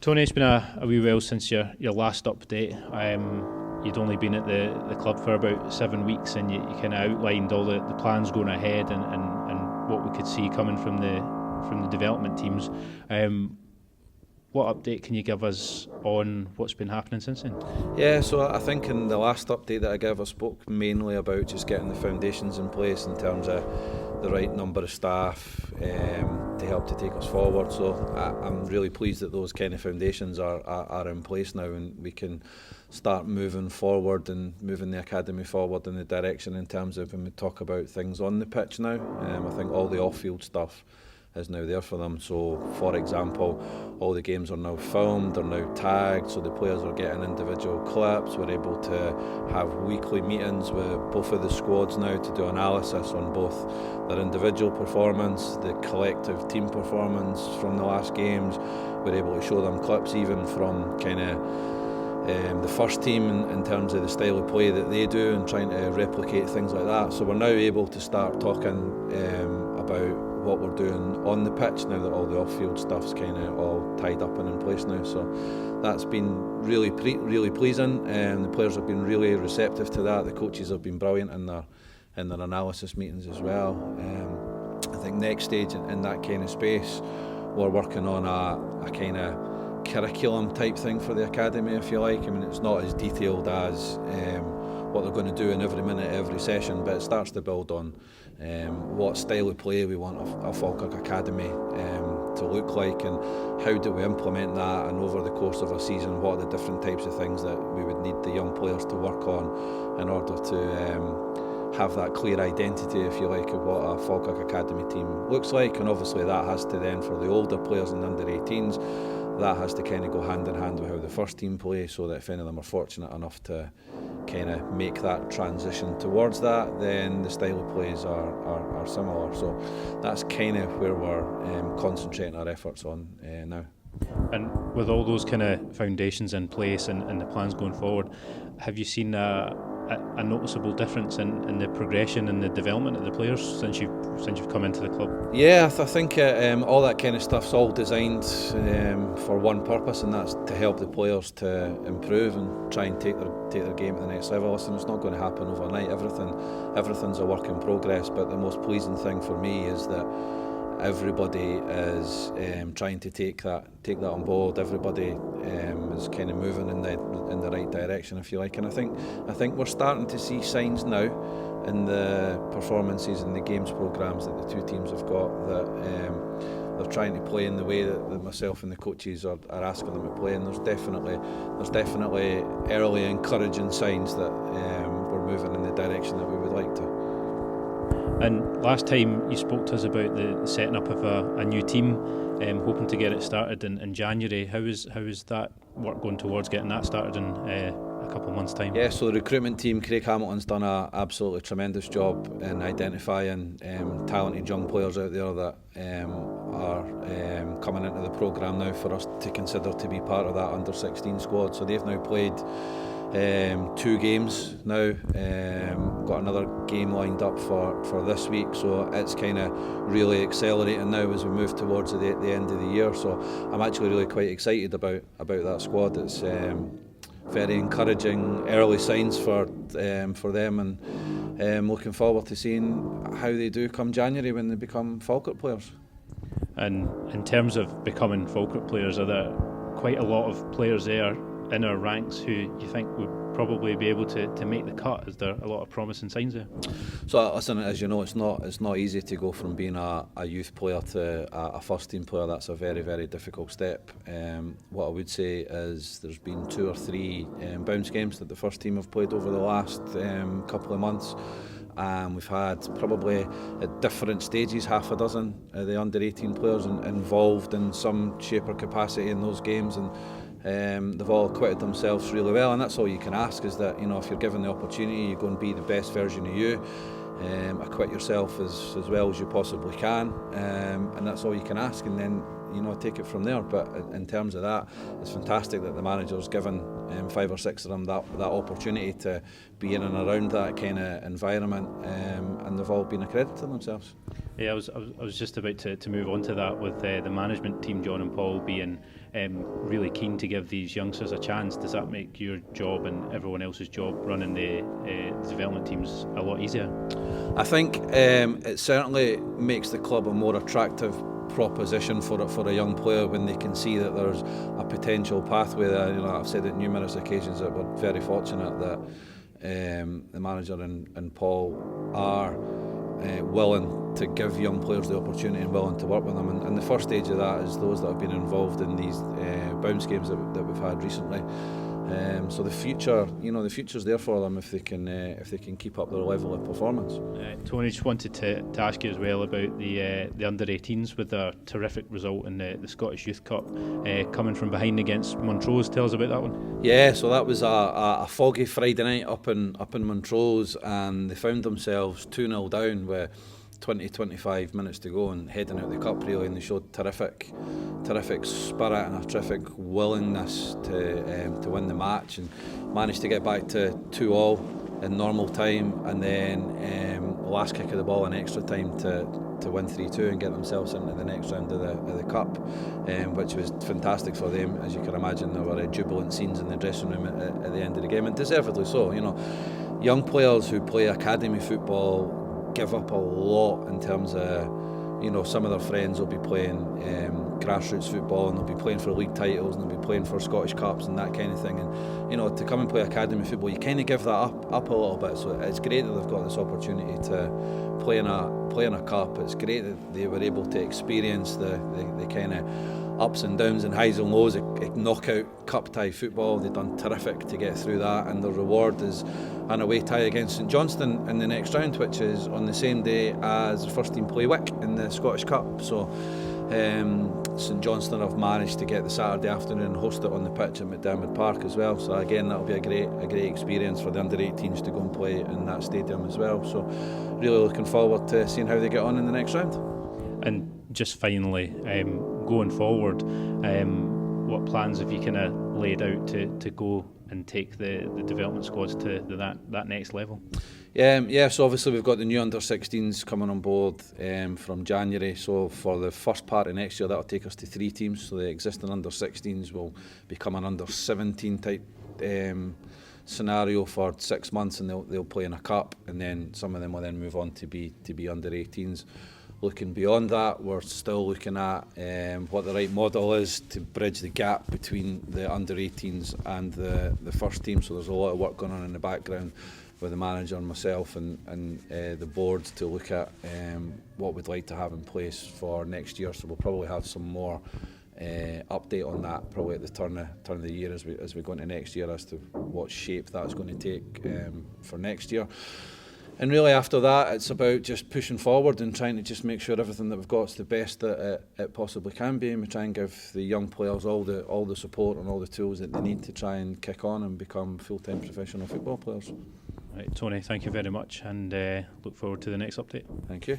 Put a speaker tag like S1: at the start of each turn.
S1: Tony, it's been a wee while since your last update. You'd only been at the club for about 7 weeks, and you kind of outlined all the plans going ahead and what we could see coming from the development teams. What update can you give us on what's been happening since then?
S2: Yeah, so I think in the last update that I gave, I spoke mainly about just getting the foundations in place in terms of the right number of staff to help to take us forward. So I'm really pleased that those kind of foundations are in place now, and we can start moving forward and moving the academy forward in the direction in terms of when we talk about things on the pitch now. I think all the off-field stuff is now there for them. So, for example, all the games are now filmed, they're now tagged, so the players are getting individual clips. We're able to have weekly meetings with both of the squads now to do analysis on both their individual performance, the collective team performance from the last games. We're able to show them clips even from kind of the first team in terms of the style of play that they do and trying to replicate things like that. So we're now able to start talking about what we're doing on the pitch now that all the off-field stuff's kind of all tied up and in place now. So that's been really pleasing. The players have been really receptive to that. The coaches have been brilliant in their analysis meetings as well. I think next stage in that kind of space, we're working on a kind of curriculum type thing for the academy, if you like. I mean, it's not as detailed as what they're going to do in every minute, every session, but it starts to build on what style of play we want a Falkirk academy to look like, and how do we implement that, and over the course of a season what are the different types of things that we would need the young players to work on in order to have that clear identity, if you like, of what a Falkirk academy team looks like. And obviously that has to then, for the older players and under 18s, that has to kind of go hand in hand with how the first team play, so that if any of them are fortunate enough to kind of make that transition towards that, then the style of plays are similar. So that's kind of where we're concentrating our efforts on now.
S1: And with all those kind of foundations in place and the plans going forward, have you seen a noticeable difference in the progression and the development of the players since you've come into the club?
S2: Yeah, I think all that kind of stuff's all designed for one purpose, and that's to help the players to improve and try and take their game to the next level. Listen, it's not going to happen overnight. Everything's a work in progress, but the most pleasing thing for me is that everybody is trying to take that on board. Everybody is kind of moving in the right direction, if you like. And I think we're starting to see signs now in the performances and the games programmes that the two teams have got, that they're trying to play in the way that myself and the coaches are asking them to play. And there's definitely early encouraging signs that we're moving in the direction that we would like to.
S1: And last time you spoke to us about the setting up of a new team, hoping to get it started in January. How is that work going towards getting that started in a couple of months' time?
S2: Yeah, so the recruitment team, Craig Hamilton's done an absolutely tremendous job in identifying talented young players out there that are coming into the programme now for us to consider to be part of that under-16 squad. So they've now played 2 games now, got another game lined up for this week, so it's kind of really accelerating now as we move towards the end of the year. So I'm actually really quite excited about that squad. It's very encouraging early signs for them, and looking forward to seeing how they do come January when they become Falkirk players.
S1: And in terms of becoming Falkirk players, are there quite a lot of players there in our ranks who you think would probably be able to make the cut? Is there a lot of promising signs there?
S2: So listen, as you know, it's not easy to go from being a youth player to a first team player. That's a very, very difficult step. What I would say is there's been 2 or 3 bounce games that the first team have played over the last couple of months. We've had probably at different stages half a dozen of the under 18 players involved in some shape or capacity in those games, and they've all acquitted themselves really well. And that's all you can ask, is that, you know, if you're given the opportunity, you go and be the best version of you, acquit yourself as well as you possibly can, and that's all you can ask, and then, you know, take it from there. But in terms of that, it's fantastic that the manager's given 5 or 6 of them, that opportunity to be in and around that kind of environment, and they've all been accredited themselves.
S1: Yeah, I was just about to move on to that with the management team, John and Paul, being really keen to give these youngsters a chance. Does that make your job and everyone else's job running the development teams a lot easier?
S2: I think it certainly makes the club a more attractive proposition for a young player when they can see that there's a potential pathway there. You know, I've said it numerous occasions that we're very fortunate that the manager and Paul are willing to give young players the opportunity and willing to work with them. And the first stage of that is those that have been involved in these bounce games that we've had recently. So the future's there for them if they can keep up their level of performance.
S1: Tony, just wanted to ask you as well about the under-18s with a terrific result in the Scottish Youth Cup, coming from behind against Montrose. Tell us about that one.
S2: Yeah, so that was a foggy Friday night up in Montrose, and they found themselves 2-0 down with 20-25 minutes to go and heading out the cup really, and they showed terrific spirit and a terrific willingness to win the match, and managed to get back to 2-2 in normal time, and then the last kick of the ball in extra time to win 3-2 and get themselves into the next round of the cup, which was fantastic for them. As you can imagine, there were jubilant scenes in the dressing room at the end of the game, and deservedly so. You know, young players who play academy football give up a lot in terms of, you know, some of their friends will be playing grassroots football and they'll be playing for league titles and they'll be playing for Scottish Cups and that kind of thing, and you know, to come and play academy football, you kind of give that up a little bit. So it's great that they've got this opportunity to play in a cup. It's great that they were able to experience the kind of ups and downs and highs and lows of knockout cup tie football. They've done terrific to get through that, and the reward is an away tie against St Johnstone in the next round, which is on the same day as the first team play Wick in the Scottish Cup. So St Johnstone have managed to get the Saturday afternoon and host it on the pitch at McDiarmid Park as well. So again, that'll be a great experience for the under-18s to go and play in that stadium as well. So really looking forward to seeing how they get on in the next round. And
S1: just finally, going forward, what plans have you kind of laid out to go and take the development squads to that next level?
S2: Yeah, so obviously we've got the new under-16s coming on board from January. So for the first part of next year, that'll take us to 3 teams. So the existing under-16s will become an under-17 type scenario for 6 months, and they'll play in a cup, and then some of them will then move on to be under-18s. Looking beyond that, we're still looking at what the right model is to bridge the gap between the under-18s and the first team. So there's a lot of work going on in the background with the manager and myself and the board to look at what we'd like to have in place for next year. So we'll probably have some more update on that probably at the turn of the year as we go into next year as to what shape that's going to take for next year. And really after that, it's about just pushing forward and trying to just make sure everything that we've got is the best that it possibly can be, and we try and give the young players all the support and all the tools that they need to try and kick on and become full-time professional football players.
S1: Right, Tony, thank you very much, and look forward to the next update.
S2: Thank you.